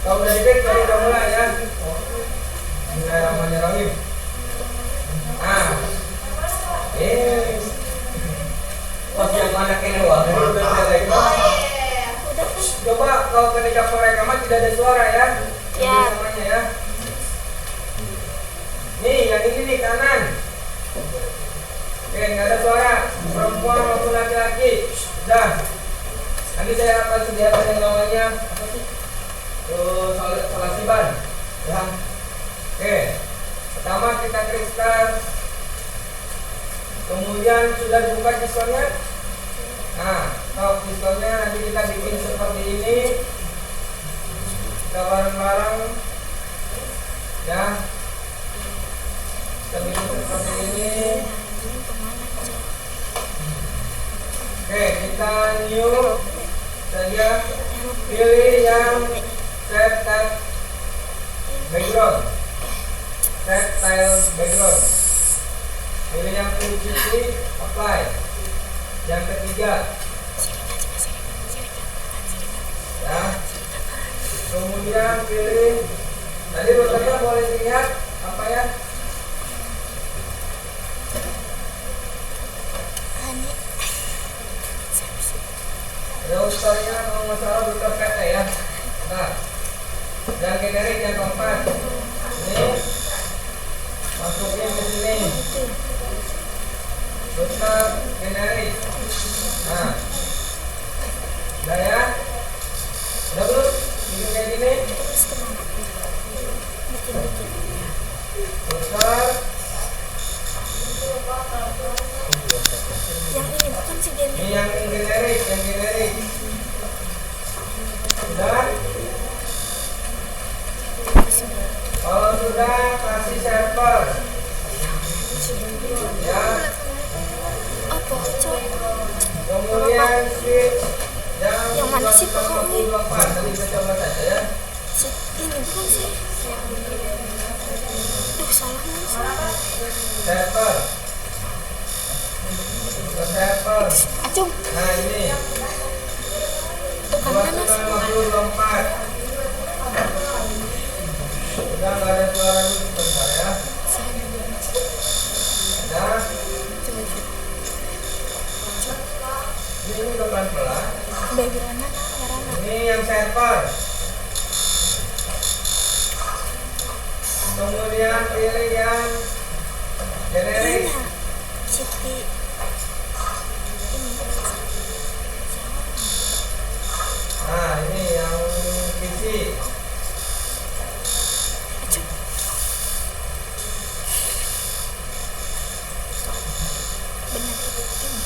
Kalau udah dikit, kalau udah mulai ya. Bismillahirrahmanirrahim. Ah, pas yang anaknya doang. Coba kalau ketika perekaman tidak ada suara ya. Ya. Namanya ya. Nih, yang ini nih kanan. Oke, nggak ada suara. Perempuan maupun laki-laki. Dah. Nanti saya akan sediakan yang namanya apa sih? Solasiban. Ya. Oke. Pertama kita kristal. Kemudian sudah dibuka pistolnya. Nah, kalau pistolnya nanti kita bikin seperti ini. Kita bareng-bareng. Ya. Kita bikin seperti ini. Oke, kita new saja. Pilih yang set background. Set style background. Pilih yang putih, apply. Yang ketiga. Ya. Kemudian pilih. Tadi dokternya boleh lihat apa ya? Routernya kalau nggak salah router PT ya. Nah, yang generik yang keempat. Ini masukin ke sini. Router generik. Nah, udah ya. Udah belum? Bikin kayak gini. Router. Yang ini bukan si Geni. Ini yang generik, yang generik. Sudah? Kalau sudah kasih server. Ya. Apa cok? Kemudian switch Yang mana sih pokoknya? 24. Tadi kita coba saja ya. Ini bukan sih. Duh salah mas. Server. Ke server. Acung. Nah ini. Bukan mana sih? 254. Udah nggak ada suara dulu sebentar ya. Ada. Ini udah pelan-pelan. Background mana? Warna. Ini yang server. Kemudian pilih yang generik. Iya. Siti. Ini. Nah ini yang PC. Acung. Benar. Ini.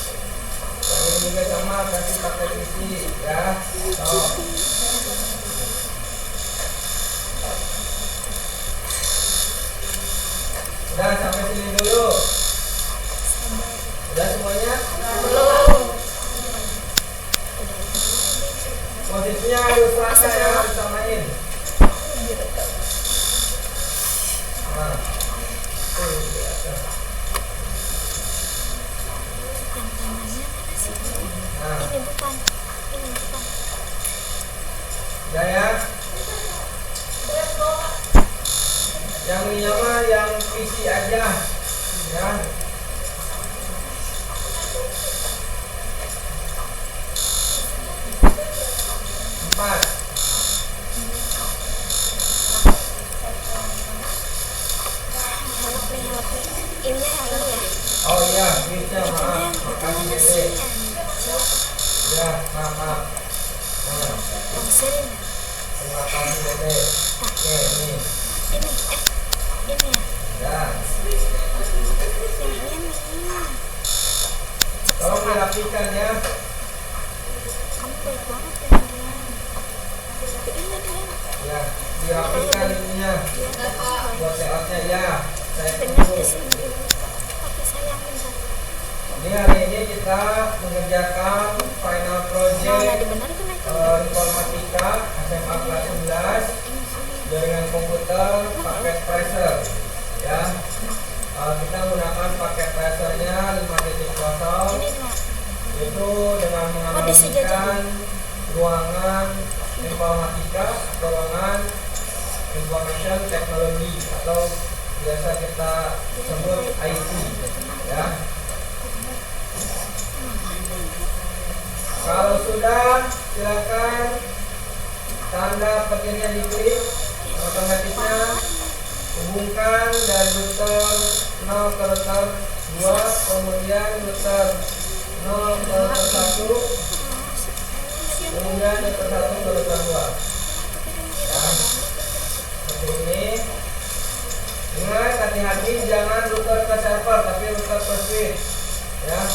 Ini juga sama kasih pakai PC ya. Oh. Udah sampai sini dulu. Udah semuanya? Belum. Posisinya harus rata ya, harus samain. Nah. Yang tangannya mana sih? Nah. Ini bukan. Ini bukan. Udah ya. Yang ini mah yang PC aja ya. Empat. Help me. Ini yang ini ya. Oh iya, bisa maaf. Itu Makasih mana Dede. sih? Ya, maaf. Nah, Yang sering. terima kasih Dede. Oke, ini. Ini. Ini ya. Ya. Yang ini. Tolong dirapikan ya. Kamu baik banget ya Marian. Ini dia. Ya, dirapikan ininya. Buat layoutnya ya. Saya Benar tunggu. di sini. Tapi saya minta. Ini hari ini kita mengerjakan final Nah, project dibenarkan itu. informatika SMA kelas 11 jaringan komputer paket tracer ya. Kita menggunakan paket tracernya 5.0 Ini enggak. itu dengan Oh, disejajarin. menganalogikan ruangan informatika atau ruangan information technology atau biasa kita sebut IT ya. Kalau sudah, silakan tanda petirnya diklik, otomatisnya hubungkan dari router 0 ke router 2, kemudian router 0 ke router 1, kemudian router 1 ke router 2 ya. Seperti ini. Ingat, hati-hati jangan router ke server tapi router ke switch ya.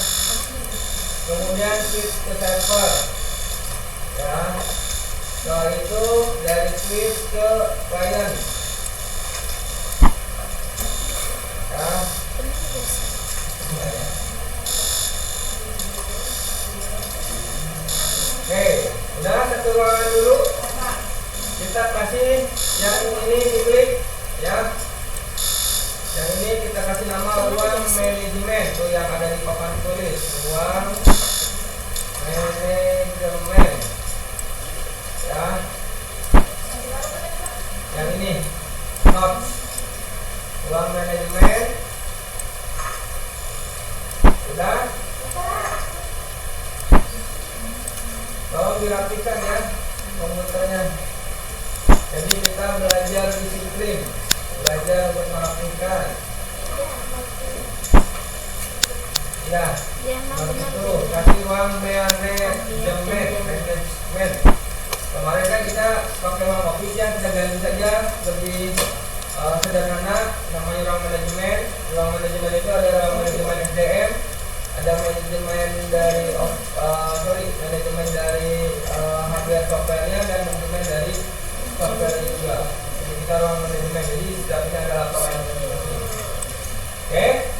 Kemudian switch ke server ya. Setelah itu dari switch ke client ya. Oke, udah satu ruangan dulu. Kita kasih yang ini diklik ya. Yang ini kita kasih nama ruang manajemen, tuh yang ada di papan tulis, ruang manajemen ya. Yang ini notes, ruang manajemen. Sudah? Tolong dirapikan ya komputernya. Jadi kita belajar disiplin, belajar untuk merapikan. Ya, itu kasih ruang manajemen. Kemarin kan kita pakai ruang office ya, kita ganti saja lebih sederhana, namanya ruang manajemen. Ruang manajemen itu ada ruang manajemen SDM, ada manajemen dari manajemen dari hardware softwarenya dan manajemen dari software juga. Jadi kita ruang manajemen, jadi setiap ini ada laporan masing-masing. Oke?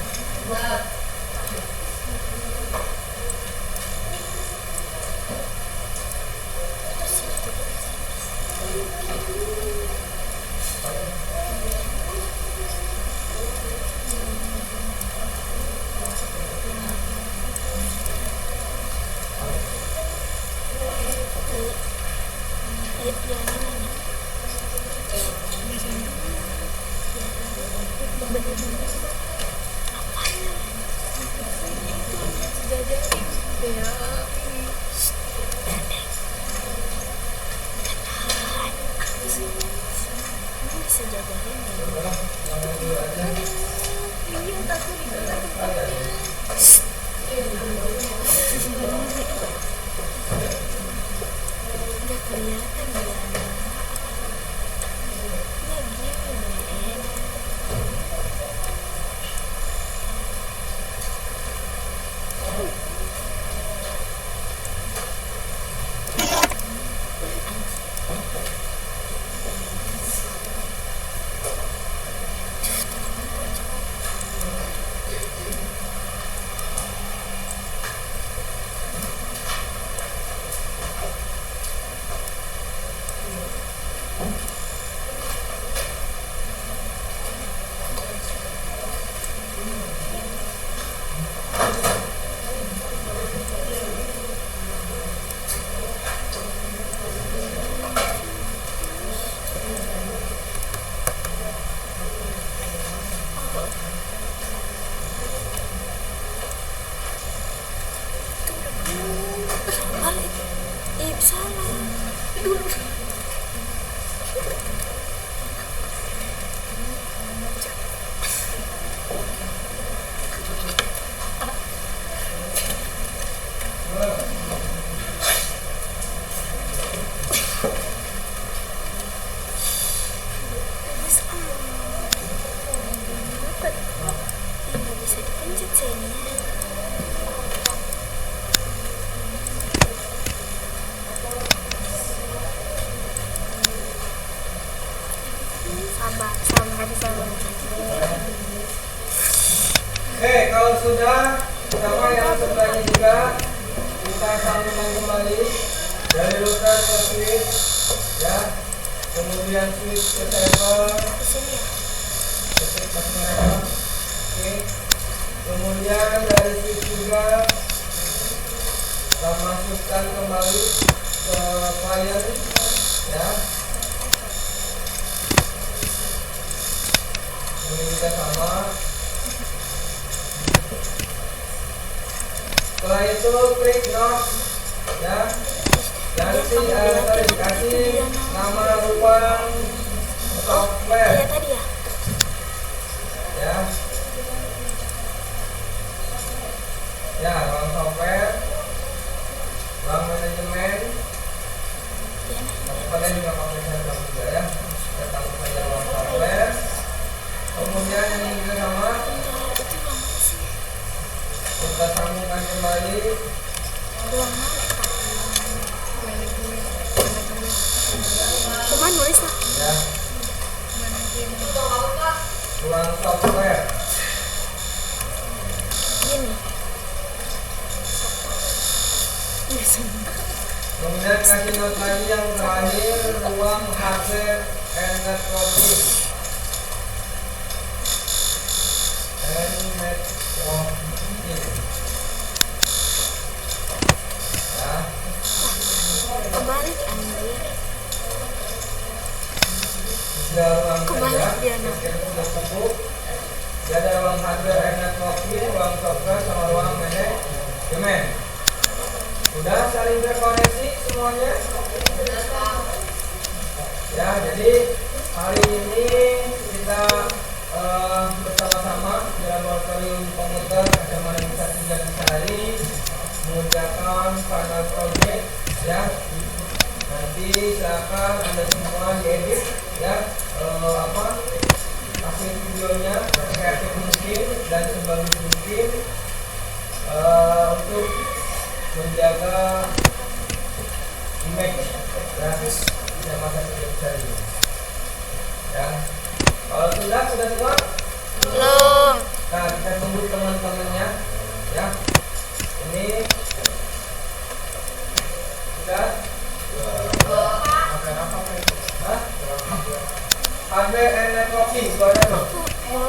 Kalau sudah sama yang sebelahnya juga kita sambungkan kembali dari router ke switch ya, kemudian switch ke server. Oke. Kemudian dari switch juga kita masukkan kembali ke client ya. Ini juga sama. Setelah itu klik not, ya. Ganti kasih nama ruang software, Iya tadi ya. ya. Ya, ruang software, ruang manajemen. Iya nah. Kalian juga pakai server juga ya. Kita taruh saja ruang software. Kemudian ini juga sama. Bentar, itu yang mana sih? Kita sambungkan kembali. Ruang mana Pak? Cuman nulis lah. Ya. Ruang software. Gini. Kemudian kasih note lagi yang terakhir, ruang hardware and networking. Ya. Kebalik anjir. Sudah ruang Kebalik saja. dia, nah. Kita sudah cukup. Dia ada ruang hardware and networking, ruang software sama ruang manajemen. Sudah saling terkoneksi semuanya. Ya, jadi hari ini kita bersama-sama di laboratorium komputer SMA Negeri 1 Jatisari mengerjakan final project, ya. Nanti silakan Anda semua diedit, ya, hasil videonya sekreatif mungkin dan sebagus mungkin untuk menjaga image grafis SMA Negeri Jatisari. Ya, kalau sudah semua. Belum. Nah, kita tunggu teman-temannya, ya. Ini sudah. Hah? Hardware and networking, itu ada tuh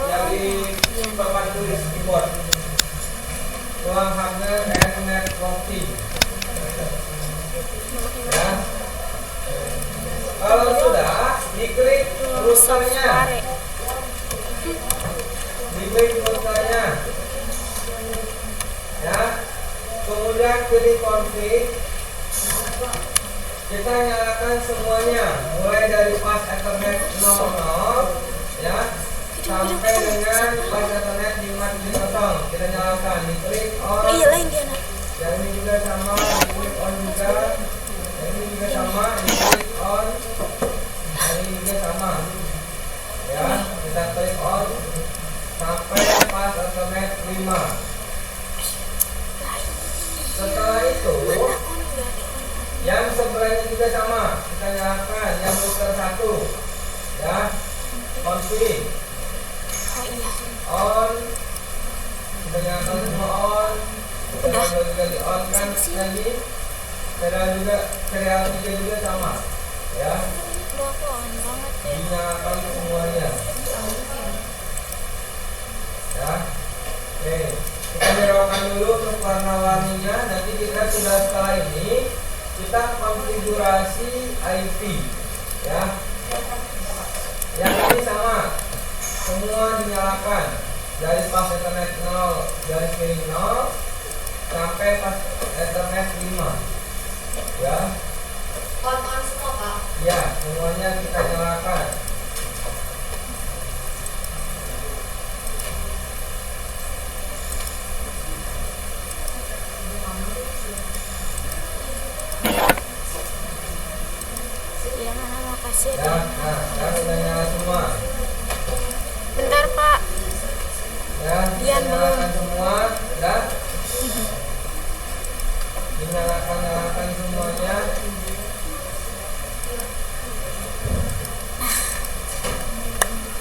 yang di papan tulis keyboard. Ruang hardware and networking. Ya. Kalau sudah, diklik routernya. Diklik routernya, ya. Kemudian pilih config. Kita nyalakan semuanya, mulai dari pas Ethernet 00, ya, sampai dengan pas Ethernet 570. Kita nyalakan, diklik on. Iya lain dia nah. Yang ini juga sama, diklik on juga. Yang ini juga sama, diklik on. Yang ini juga sama, ya. Kita klik on sampai pas Ethernet 5. Setelah itu, yang sebelahnya juga sama, kita nyalakan yang router 1, ya. Config Oh iya. on, kita nyalakan semua on. Kita juga di on kan lagi. Serial 3 juga sama, ya. Udah aku on banget ya. Dinyalakan semuanya, ya. Oke, kita nyalakan dulu untuk warna-warninya. Nanti kita sudah setelah ini kita konfigurasi IP, ya. Yang ini sama, semua dinyalakan dari pas Ethernet 0 garis miring 0 sampai pas Ethernet 5, ya. On semua Pak? Ya, semuanya kita nyalakan. Iya nah, makasih Ya, ya. nah, sekarang sudah nyala semua. Bentar Pak. Ya, Dian dinyalakan semua, ya. Dinyalakan semuanya.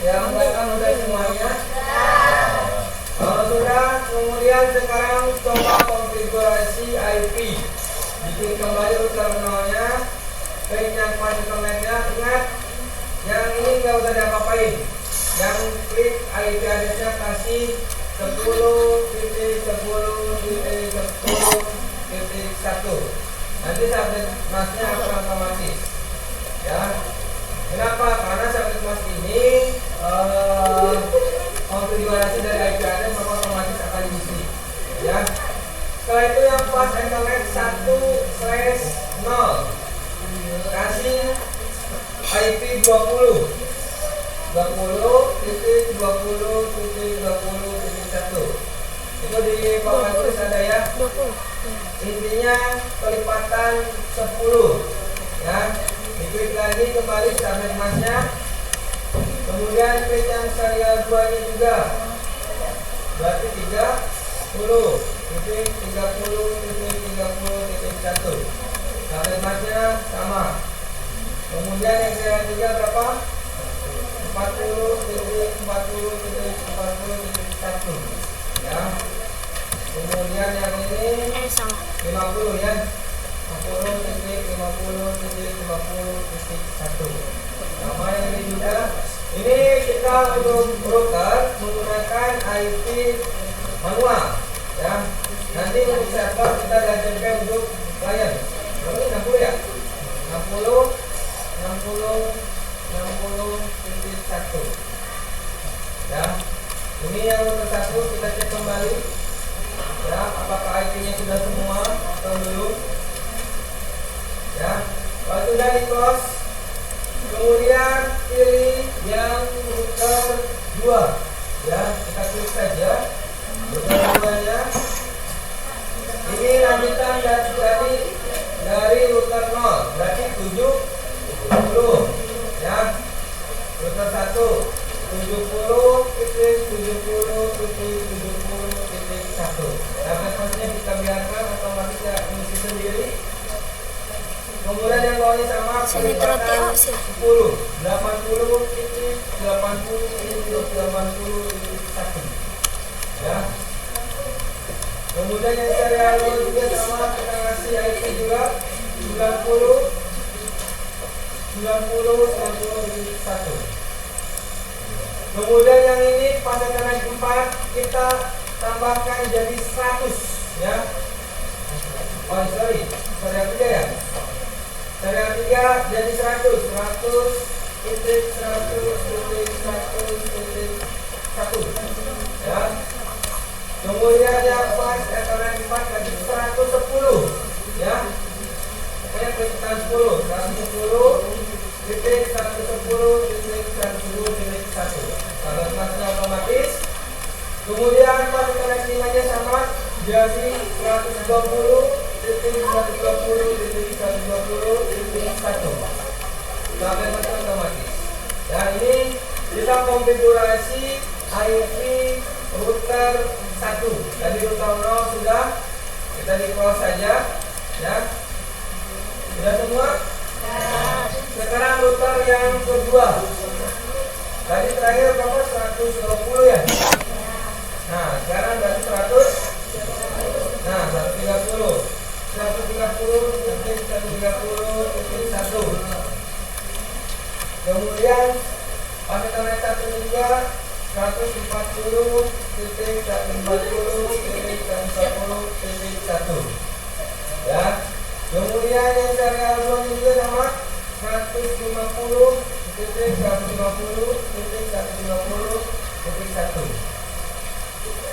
Ya, kan udah semuanya. Kalau sudah, kemudian sekarang coba konfigurasi IP. Bikin kembali router 0-nya, klik yang pas internetnya. Ingat, yang ini nggak usah diapa-apain. Yang klik IP address-nya kasih 10.10.10.10.1. 1. Nanti saat masnya akan otomatis, ya. Kenapa? Karena sahabat mas ini konfigurasi dari IP address maka otomatis akan diisi. Ya. Setelah itu yang pas internet 1/0 kasih IP 20.20.20.1 itu di papan tulis ada ya. 20. Intinya kelipatan 10 ya. Diklik lagi kembali sampai masnya. Kemudian klik yang serial 2 nya juga. Berarti 30 titik 30.30.1 sampai masnya sama. Kemudian yang serial 3 berapa? 40.40.40.1 ya. Kemudian yang ini Salah. 50 ya. 50.50.50.1 sama yang ini juga. Ini kita untuk router menggunakan IP manual ya. Nanti untuk server kita gantikan untuk klien. Berapa 60 ya? 60.60.60.1 ya. Ini yang router 1 kita cek kembali ya, apakah IP-nya sudah semua atau belum ya. Kalau sudah di close, kemudian pilih yang router 2 ya, kita klik saja router 2 nya. Ini lanjutan dari router 0 berarti 70 ya. Router 1 70.70.70.1 dapat maksudnya kita biarkan otomatis ya mengisi sendiri. Kemudian yang bawahnya sama kelipatan 10 80.80.80.1 ya. Kemudian yang serial juga sama, kita kasih IP juga 90.90.1. Kemudian yang ini pas internet 4 kita tambahkan jadi 100 ya. Oh sorry, serial 3 ya. Serial 3 jadi 100.100.100.1 ya. Kemudian yang pas internet 4 jadi 110 ya. Pokoknya kelipatan 10 110.110.110.1 kalau masnya otomatis. Kemudian pas internet 5 nya sama jadi 120.120.120.1 sampai masnya otomatis. Dan ini kita konfigurasi IP router 1. Tadi router 0 sudah, kita di close saja ya. Sudah semua? Sekarang router yang kedua. Tadi terakhir berapa? 120 ya. Nah, sekarang berarti 100. Nah, 130. 130.130.1. Kemudian pas internet 1 juga 140.140.1 ya. Kemudian yang serial 2 juga sama 150.150.150.1.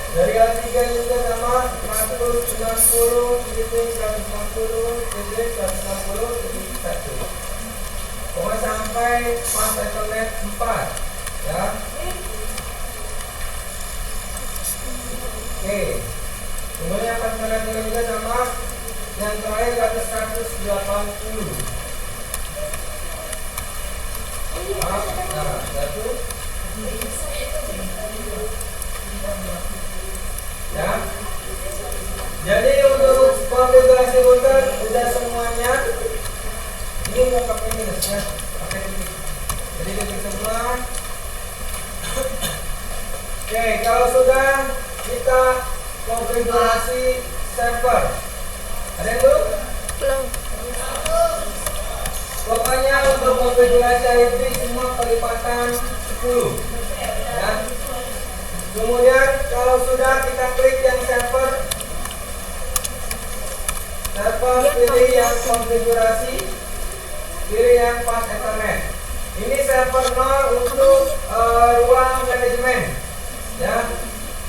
Serial 3 juga sama 160.150.150.1. Pokoknya sampai pas internet 4 ya. Oke. Kemudian pas internet juga sama. Yang terakhir kata 180. Nah, satu. Ya. Jadi untuk konfigurasi router sudah semuanya. Ini mau pakai minus ya, pakai titik. Jadi titik semua. Oke, kalau sudah kita konfigurasi server. Ada yang belum? Belum. Pokoknya untuk konfigurasi IP semua kelipatan 10 ya. Kemudian kalau sudah kita klik yang server pilih yang konfigurasi, pilih yang pas Ethernet Ini server 0 untuk ruang manajemen. Ya,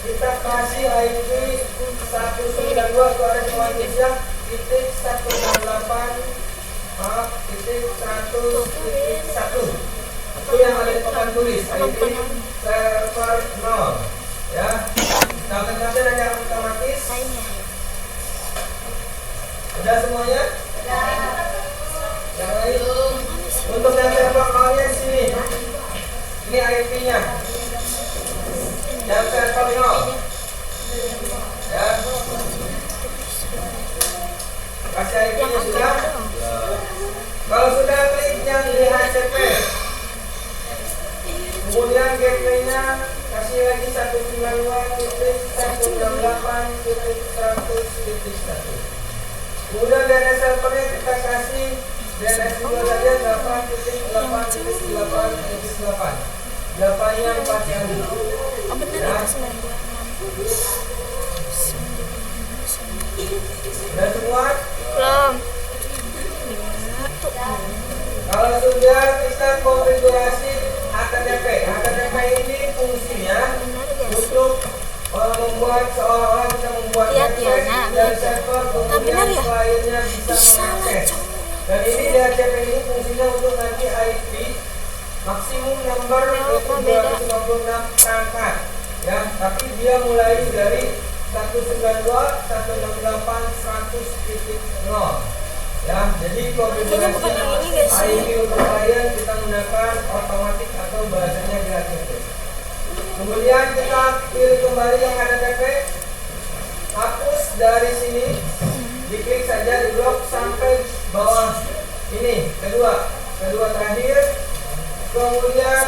kita kasih IP 192 itu ada di Indonesia titik 168 titik 100.1 itu yang ada di papan tulis IP server 0 ya. Nah, nanti ada yang otomatis. Udah semuanya? Yang lain untuk yang server 0 nya di sini. Ini IP nya. Yang server 0 ya. Kasih IP nya sudah. Kalau sudah klik yang DHCP, kemudian gateway-nya kasih lagi 192.168.100.1. Kemudian DNS servernya kita kasih DNS 2 saja 8.8.8.8. 8-nya 4 yang dulu. Oh bener Ya. itu 926. Udah semua? Belum. Kalau sudah kita konfigurasi HTTP. HTTP ini fungsinya untuk membuat seolah-olah kita membuat Lihat ya, website nah, dan lihat ya. server Tak kemudian benar ya? kliennya bisa Bisa lah, mengakses. Cok. Dan ini DHCP ini fungsinya untuk nanti IP maksimum number Kenapa beda? 256 perangkat ya, tapi dia mulai dari 192.168.100.0 ya. Jadi Kayaknya bukan yang ini, guys. IP untuk klien kita gunakan otomatis atau bahasanya DHCP. Kemudian kita pilih kembali yang HTTP, hapus dari sini, diklik saja di blok sampai bawah ini, kedua terakhir. Kemudian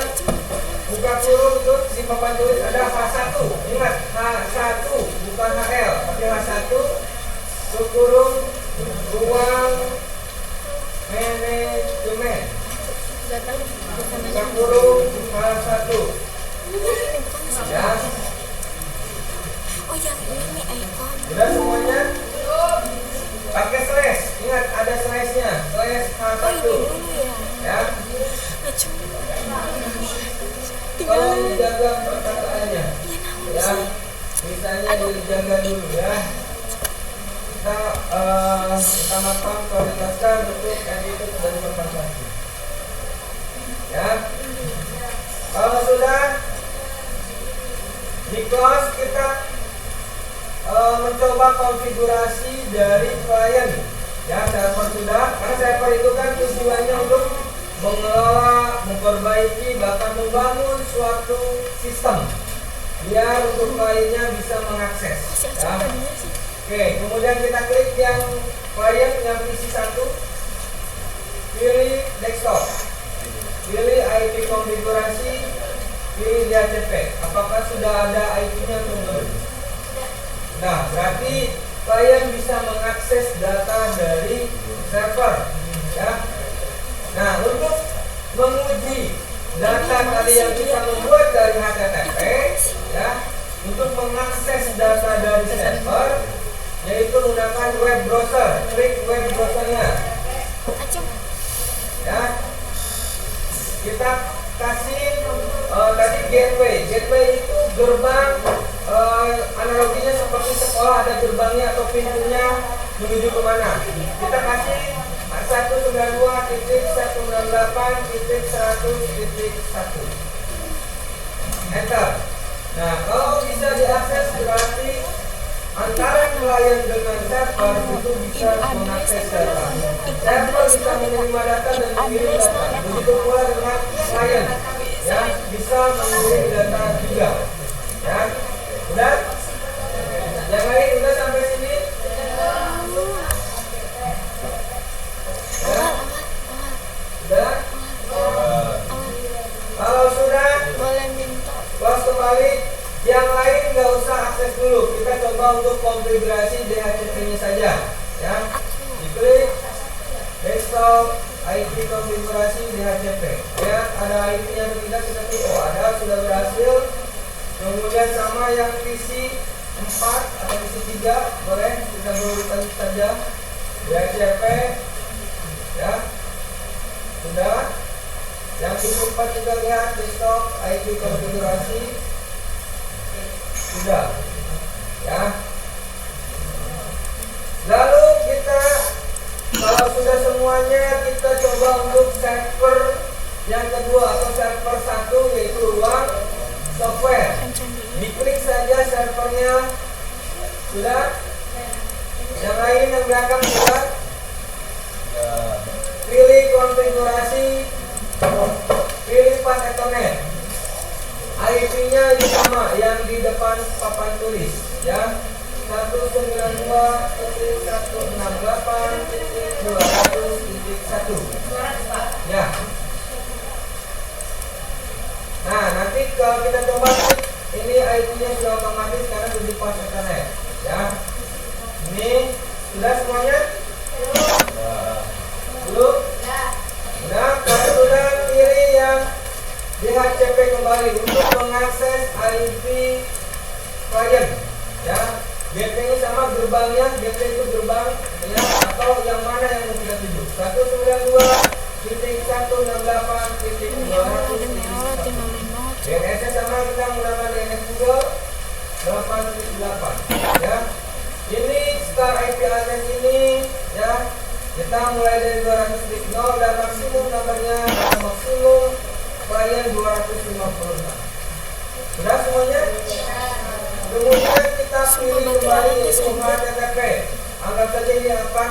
buka kurung itu di papan tulis ada H1. Ingat H1 bukan HL, tapi H1 kurung ruang manajemen. Buka kurung H1. Ya. Oh yang ini iPhone. Sudah semuanya? Pakai slash. Ingat ada slashnya. Slash H1. Oh ini dulu ya. Ya. Nah, cuma Tolong dijaga perkataannya. iya naon Ya. sih. Misalnya dijaga dulu ya. Kita utamakan kualitaskan untuk attitude dan konversasi. Ya. Kalau sudah di close, kita mencoba konfigurasi dari klien. Ya, server sudah. Karena server itu kan tujuannya untuk mengelola, memperbaiki, bahkan membangun suatu sistem biar untuk kliennya bisa mengakses. Masih Ya. acak tadinya sih. Oke, kemudian kita klik yang klien yang PC1, pilih desktop, pilih IP konfigurasi, pilih DHCP. Apakah sudah ada IP-nya atau belum? Nah, berarti klien bisa mengakses data dari server. Ya. Nah, untuk menguji data tadi yang kita membuat dari HTTP, ya, untuk mengakses data dari server, yaitu menggunakan web browser. Klik web browsernya. Acung. Ya, kita kasih tadi gateway. Gateway itu gerbang, analoginya seperti sekolah ada gerbangnya atau pintunya menuju kemana. Kita kasih 192.168.100.1. Enter. Nah, kalau bisa diakses berarti antara klien dengan server itu bisa mengakses data. Server bisa menerima data dan mengirim data. Begitu pula dengan klien, ya, bisa mengirim data juga. Ya, udah? Yang lain udah sampai sini? Ya? Udah? Kalau sudah, Boleh minta. close kembali. Yang lain nggak usah akses dulu. Kita coba untuk konfigurasi DHCP-nya saja. Ya, diklik desktop, IP konfigurasi DHCP. Lihat ada IP-nya atau tidak, kita klik. Oh ada, sudah berhasil. Kemudian sama yang PC 4 atau PC 3 boleh kita berikan saja DHCP. Ya, sudah. Yang di tempat juga lihat desktop IP konfigurasi sudah, ya. Lalu kita kalau sudah semuanya, kita coba untuk server yang kedua atau server 1, yaitu ruang software. Diklik saja servernya, sudah. Yang lain yang belakang sudah. Pilih konfigurasi, pilih path Ethernet. IP-nya itu sama yang di depan papan tulis, ya. 192.168.200.1, ya. Nah, nanti kalau kita coba ini IP-nya sudah otomatis karena sudah di path Ethernet, ya. Ini sudah semuanya? Belum? Nah, kalau sudah pilih yang DHCP kembali untuk mengakses IP klien, ya. Gateway sama gerbangnya, gateway itu gerbang, ya, atau yang mana yang mau kita tuju? 192.168.200. DNS sama kita menggunakan DNS Google 8.8, ya. Ini start IP address ini, ya. Kita mulai dari 200.0 dan maksimum nomornya atau maksimum klien 256. Sudah semuanya? Kemudian kita pilih kembali yaitu HTTP. Anggap saja ini akan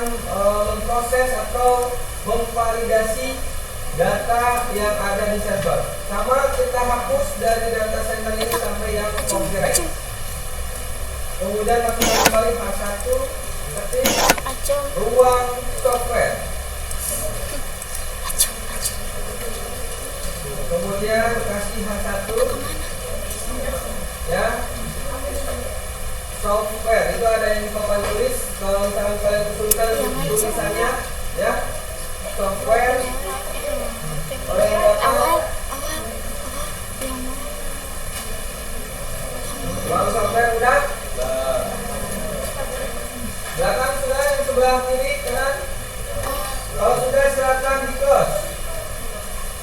memproses atau memvalidasi data yang ada di server. Sama kita hapus dari data center ini sampai yang copyright. Kemudian masukkan kembali H1 seperti ruang software. Kemudian kasih H1, ya. Software itu ada yang di papan tulis. Kalau misalkan kalian kesulitan tulisannya, ya. Software. Oleh yang dapat ruang software udah. Belakang sudah, yang sebelah kiri kanan. Kalau sudah silakan di close.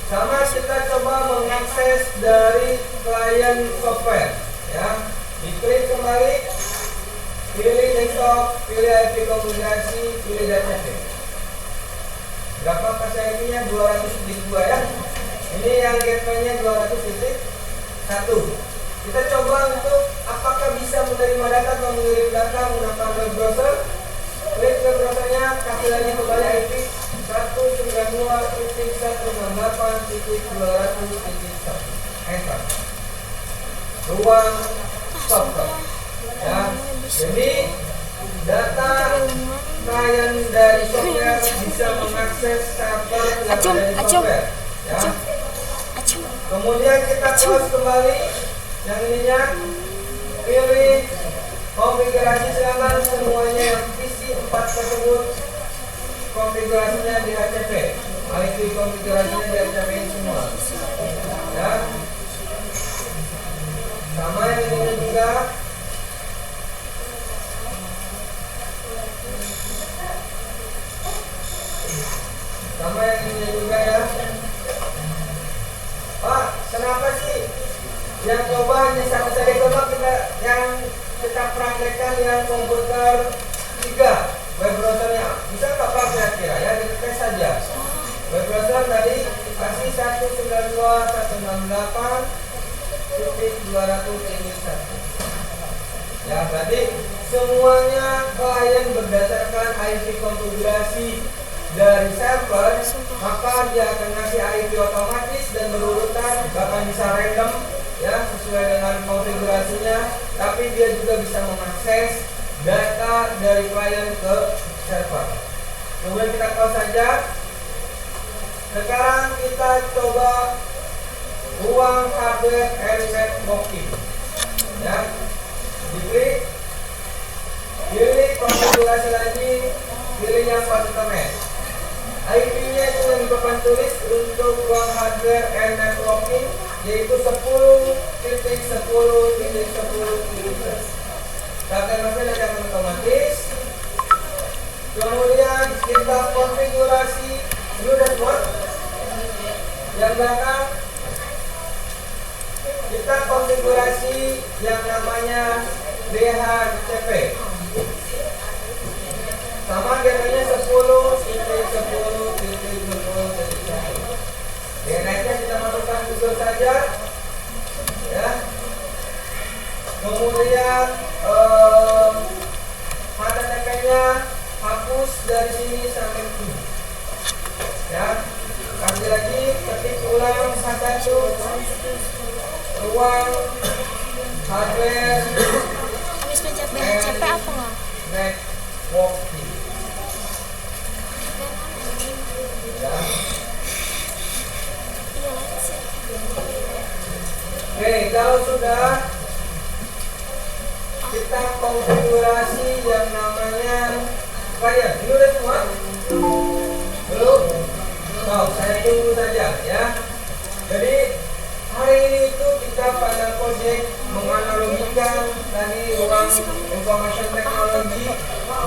Sama kita coba mengakses dari klien software, ya. Diklik kembali, pilih desktop, pilih IP konfigurasi, pilih DHCP. Berapa persennya? 200.2, ya. Ini yang gateway-nya 200.1. Kita coba untuk apakah bisa menerima data atau mengirim data menggunakan web browser. Klik ke browsernya, kasih lagi kembali IP 192.168.200.1. Enter. Ruang software, ya. Jadi data klien dari software bisa mengakses server yang ada di software, ya. Kemudian kita close kembali yang ininya, pilih konfigurasi, silakan semuanya yang PC 4 tersebut konfigurasinya di DHCP. IP konfigurasinya di DHCP semua, ya. Sama yang ini juga. Sama yang ini juga, ya. Pak, kenapa sih yang coba hanya satu saja? Coba kita praktekkan yang komputer 3 web browsernya. Bisa nggak Pak kira-kira, ya? Dites saja. Web browser tadi kasih 192.168.200.1. Ya, berarti semuanya klien berdasarkan IP konfigurasi dari server, maka dia akan ngasih IP otomatis dan berurutan, bahkan bisa random, ya, sesuai dengan konfigurasinya. Tapi dia juga bisa mengakses data dari klien ke server. Kemudian kita close saja. Sekarang kita coba ruang hardware and networking, ya. Diklik, pilih konfigurasi lagi, pilih yang path Ethernet. IP-nya itu yang di papan tulis untuk ruang hardware and networking, yaitu 10.10.10.10. Data masih akan otomatis. Kemudian kita konfigurasi dulu dan buat yang belakang. konfigurasi yang namanya DHCP. Sama genrenya 10.10.10.10. DNS-nya kita masukkan Google saja, ya. Kemudian HTTP-nya hapus dari sini sampai sini, ya. Kasih lagi, ketik ulang H1 ruang hardware Habis pencet BHCP apa nggak? networking, ya. Iya sih. Oke, kalau sudah kita konfigurasi yang namanya klien. Ini udah semua? Belum? Oh, saya tunggu saja, ya. Jadi hari ini itu kita pada project menganalogikan tadi ruang information technology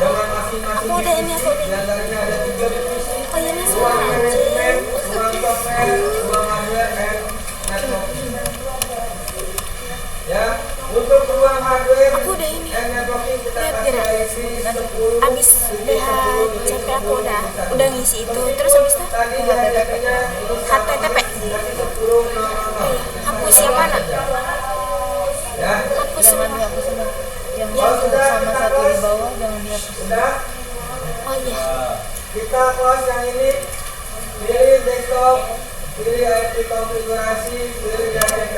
dengan masing-masing divisi. Di antaranya ada 3 divisi: Oh iya, ini ruang sama manajemen, aja. ruang software, ruang hardware, and networking. Ya, untuk ruang hardware Aku udah ini. and networking kita Lihat kasih gerak. IC 10. Abis DHCP aku udah ngisi itu. Terus habis itu Tadi HTTP-nya HTTP. kasih 10 nama. Hapus yang mana? Ya, Hapus Jangan semua. dihapus semua. Yang Oh, satu sudah, sama kita satu di close. bawah jangan dihapus. sudah. Oh iya. Kita close yang ini. Pilih desktop, pilih IP konfigurasi, pilih DHCP.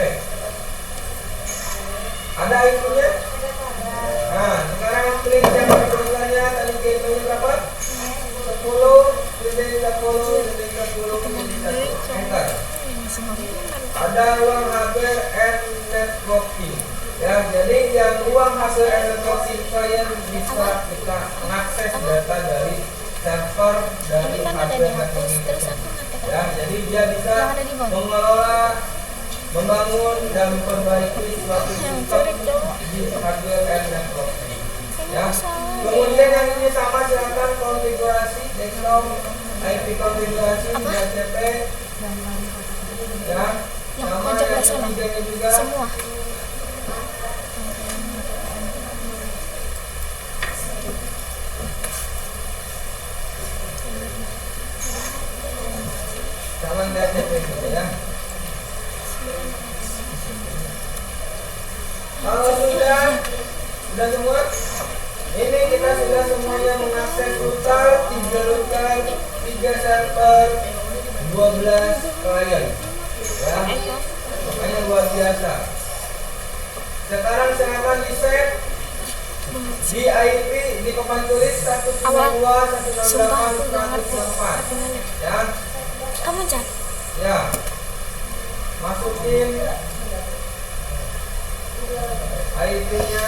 Ada IP-nya? Nah, sekarang pilih jam perusahaannya. Tadi gateway berapa? 10, pilih 10, pilih 10, pilih 1. Enter. Ada ruang hardware and networking. Ya, jadi yang ruang hardware and networking kalian bisa kita mengakses data dari server dari Ini kan ada hardware dihapus. networking. Terus aku ngetik. Ya, jadi dia bisa Yang ada di bawah. mengelola, membangun dan memperbaiki suatu Yang sistem jelek dong. di hardware and networking. Ini Ya. masalah. Kemudian yang ini sama, silakan konfigurasi desktop, IP konfigurasi, DHCP, ya. Yang Sama pojok yang belah sana. ketiganya juga. Semua. Sama DHCP juga, ya. Kalau sudah semua, ini kita sudah semuanya mengakses router, 3 router, 3 server, 12 klien. Ya, makanya luar biasa. Sekarang silakan di set di IP di papan tulis 192, Sumpah 168, aku gak ngerti. 164. Tapi nanya. Ya, Kamu chat. ya. Masukin IP-nya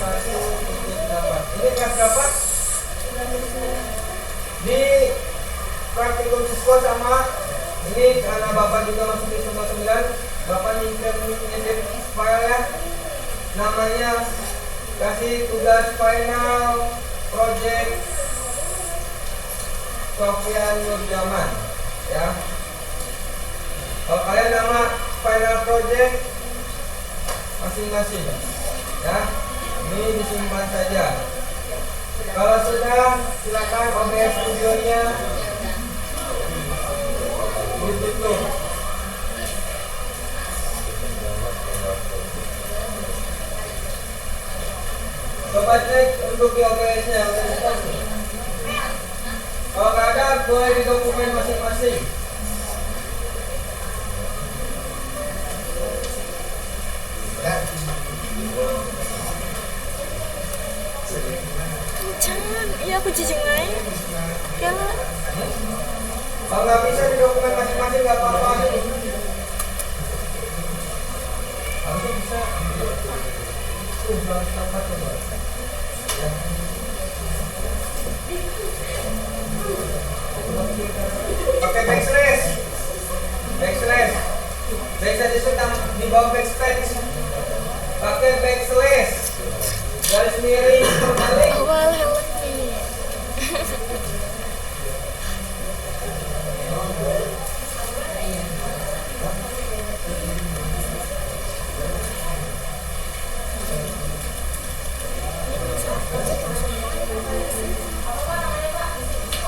132.168.168. Ini kelas berapa? Di praktikum siswa sama ini karena Bapak juga masuk di 99, Bapak nyimpen file ya. Namanya kasih tugas final project Sofyan Nurjaman, ya. Kalau kalian nama final project masing-masing, ya. Ini disimpan saja. Kalau sudah, silakan OBS studionya ditutup. Coba cek untuk di OBS-nya. Kalau nggak ada, boleh di dokumen masing-masing. Jangan. Iya aku jijik aja. Ya lah. Kalau nggak bisa di dokumen masing-masing nggak apa-apa. Harusnya bisa. Belum tempat coba. Ya. Pakai backslash. Backslash. Backslash itu di bawah backspace. Pakai backslash. Garis miring terbalik. Awal helpnya.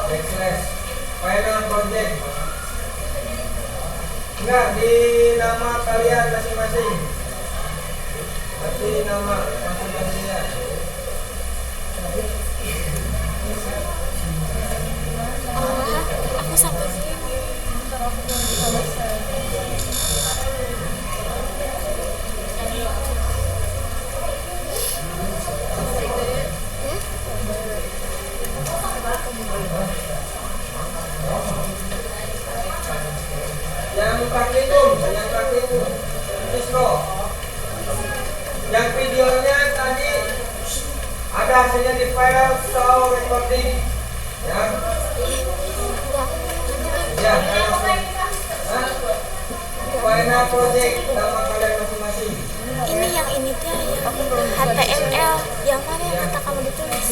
backslash final project. Enggak, di nama kalian masing-masing. Berarti nama masing-masing ya. Aku sampai sini. Yang praktikum, Isro. Yang videonya tadi ada hasilnya di file show recording. Ya. Ya. Final project nama kalian masing-masing. Ini yang ini teh yang HTML yang mana yang kata kamu ditulis?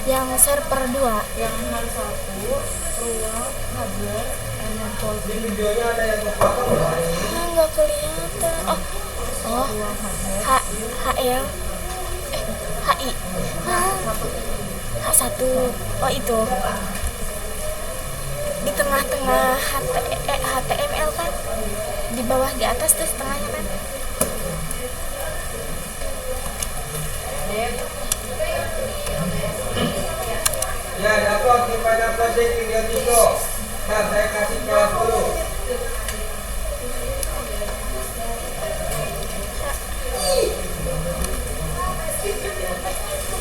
Yang server 2. Yang harus satu, ruang, hardware, and Di videonya ada yang kepotong loh. Nggak kelihatan. Oh, HL, HI, H1. Oh itu. Di tengah-tengah HTML kan, di bawah di atas terus tengahnya kan. Ya, dapat di final project video Tiko. Nah, saya kasih kelas dulu.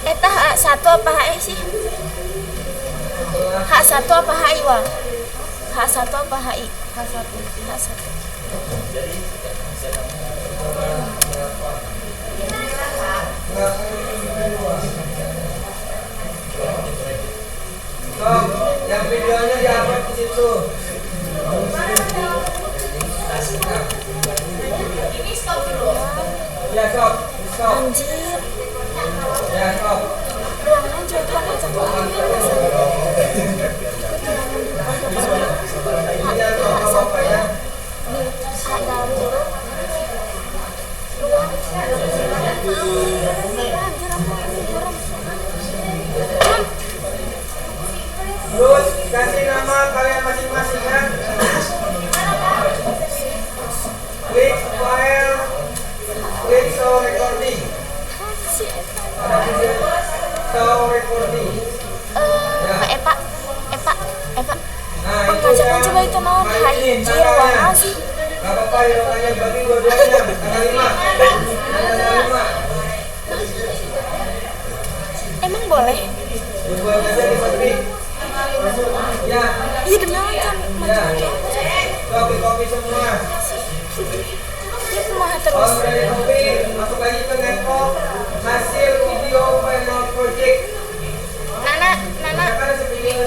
Eta H1 apa HI sih? H1 apa HI wah? H1 apa HI? H1. So, yang videonya diupload di situ. ini stop dulu. Ya, stop. Anjir. Ya, stop. Ruangan juga ngajak Ini yang Bapak ya. Terus kasih nama kalian masing-masing ya. Klik file, klik show recording. Ada video show recording. Epa. Nah, itu Pengajaran ya. coba itu naon? Nah, ini Anjir, tanggalnya. wah sih. Gak apa-apa, hitungannya bagi dua-duanya. Tanggal 5. Tanggal 5. Emang boleh? Dibuat aja di pabrik. Ya, Iya demi Allah kan ya. macam Kopi-kopi semua. dia kumaha Kalau terus. udah di kopi, masuk lagi ke Netcom. Hasil video final project. Nana, Kan video.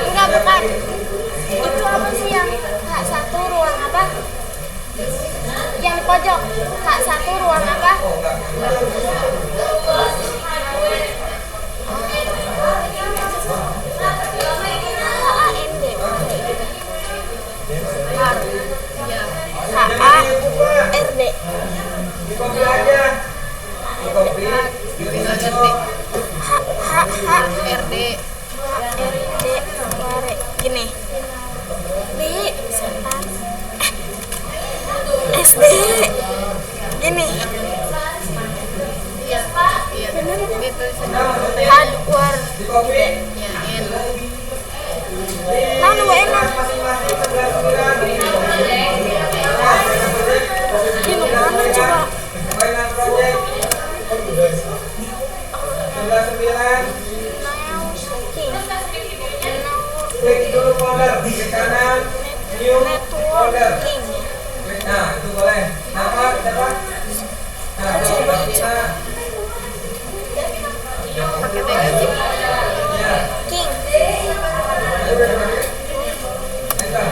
enggak bukan. Itu apa sih yang H1 ruang apa? Yang di pojok. H1 ruang apa? Oh, enggak. HAND. Jangan dibuka. HARD. Di kopi aja. Di kopi. Di Netcom. HRD. Mare. Gini. Di setan. SD. Gini. Hardware. Di kopi. Nah, lu enak. Masing-masing 11 Di mana coba? Final project 11 klik dulu folder di kanan new folder. Networking. Nah, itu boleh. Nama siapa? Nah, coba kita. Ya. King. Ayo udah dipakai. Enter.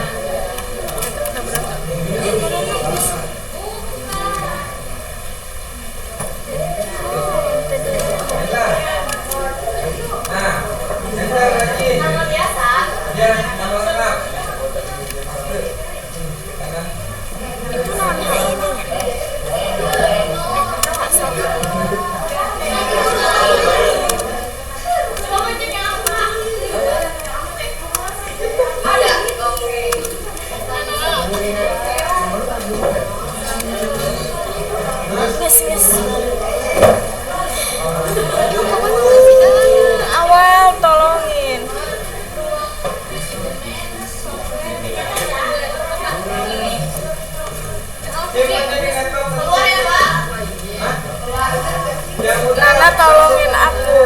Enter. Nah, enter lagi. Nama biasa. Ya, nama lengkap. Kanan. Itu namanya ini. H1. Coba ngecek yang apa? Nana tolongin aku.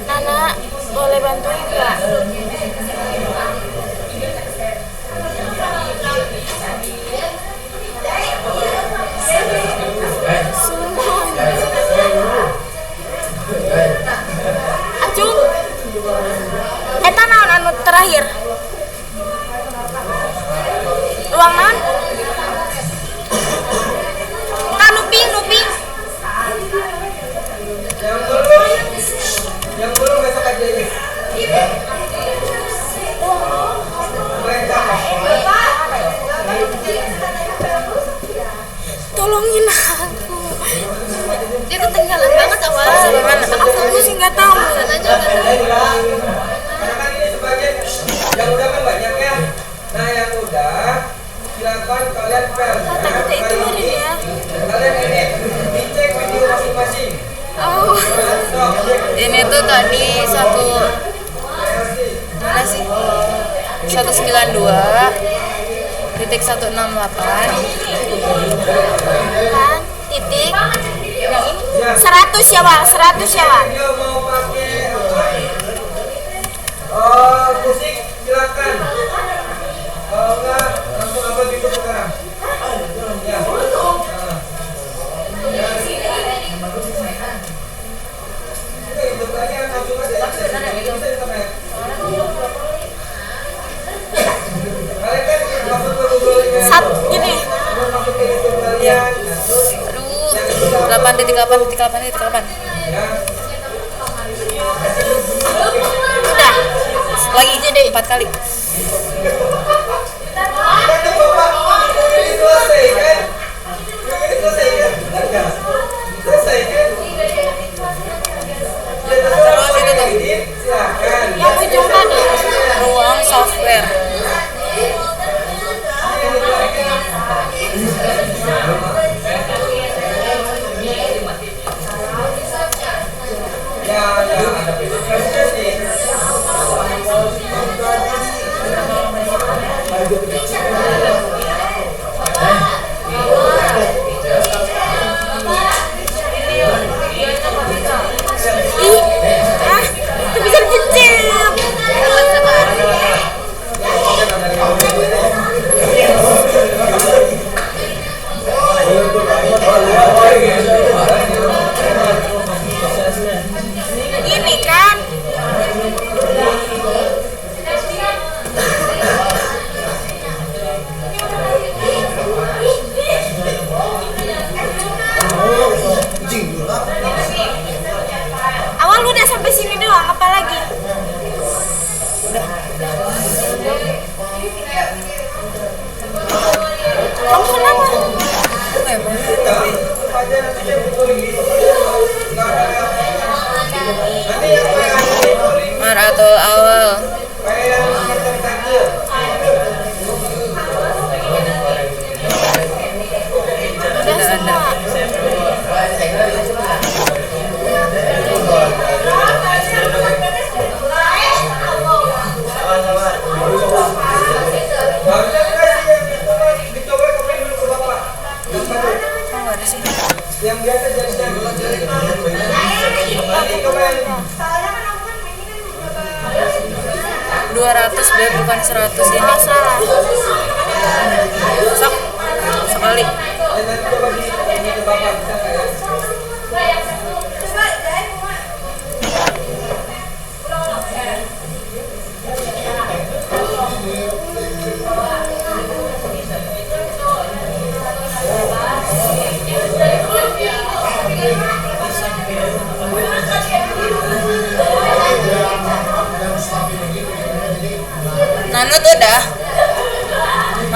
Nana, boleh bantuin nggak? Acung, eta naon anu terakhir? Ruang naon? Nuping. Yang belum besok aja ya. Tolongin aku. Dia ketinggalan banget awalnya. Aku sih nggak tahu. Karena kan ini sebagian yang udah kan banyak ya. Nah yang udah silakan kalian pel. Takutnya itu hari ya. Kalian edit, dicek video masing-masing. Oh. Ini tuh tadi mana sih? 192.168 Kan, titik. Yang ini 100 ya, Wak. 100 ya, Wak. Video mau pakai musik silakan. Kalau enggak langsung upload YouTube sekarang. Ya. Udah YouTube lagi langsung aja akses. Bisa internet. Kalian kan masuk ke Google ini. Gini. Masuk ke YouTube kalian. Aduh 8.8.8.8 Ya. Udah. lagi jadi 4 kali. Terus itu tuh Yang ujung tadi. ruang software. Itu bisa dicicip. Gini kan. Awal lu udah sampai sini doang, apa lagi? Kamu kenapa? Maratul awal. Udah semua. Yang biasa jadi 200 bed bukan 100 ini. Salah. Sok sekali.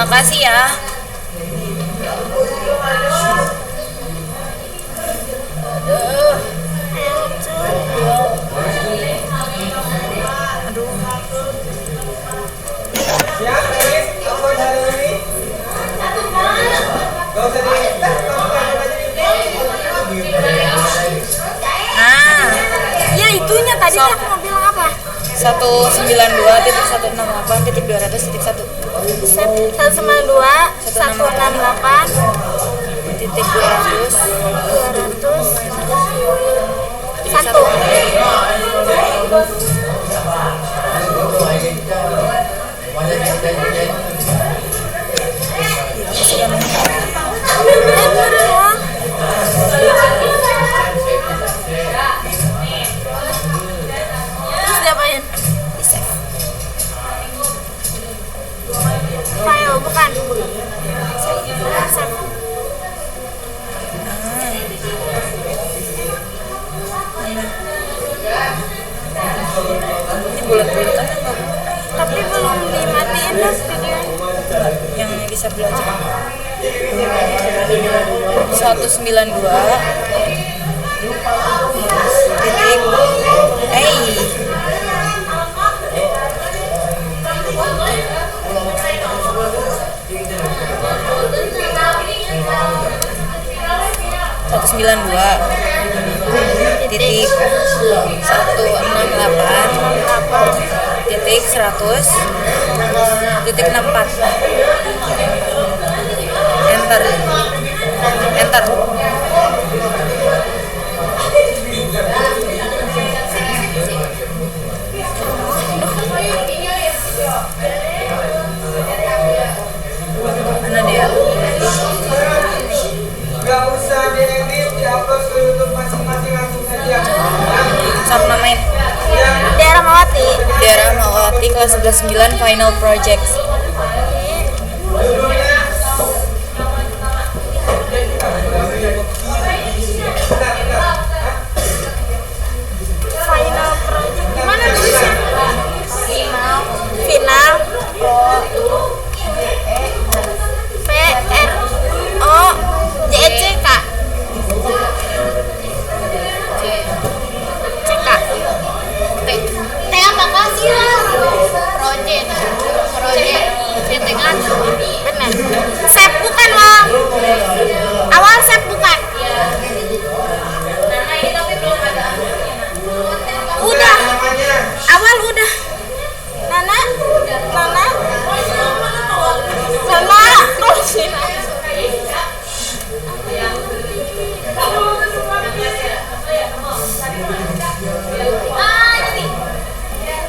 Makasih ya. Siap, Elis? Apa hari ini? Gak usah dites, Nah, Ya itunya tadi Sok. aku mau bilang apa? 192.168.200.1 192 168 titik 200 200 satu. 1. Terus diapain? Di save. File bukan. Save. Ini bulat-bulatan apa? Tapi belum dimatiin dah videonya. Yang bisa belajar 192 titik satu sembilan dua titik 168 titik 100 titik 64 enter enter. Mana dia? Gak usah diedit, diupload ke YouTube masing-masing langsung saja. Sok namain Daerah Mawati. Daerah Mawati kelas 11 9 final project. Judulnya Final project. Gimana tulisnya? Final. P R O J C K. CK. T apa kasih lah? Project. Cetengan. Benar. Sep bukan, Wang. Awal sep bukan. Udah. namanya. Awal udah. Nana. Terus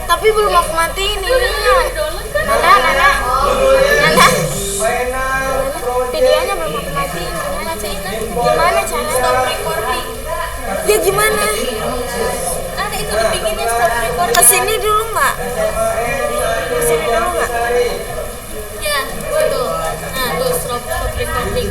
tapi belum aku matiin ininya. Nana. Final project. Videonya belum aku matiin. Gimana cara stop recording? Ya gimana? Ada itu dibikinnya stop record. Kesini dulu nggak? Kesini dulu nggak? Ya, itu. Nah, tuh stop recording.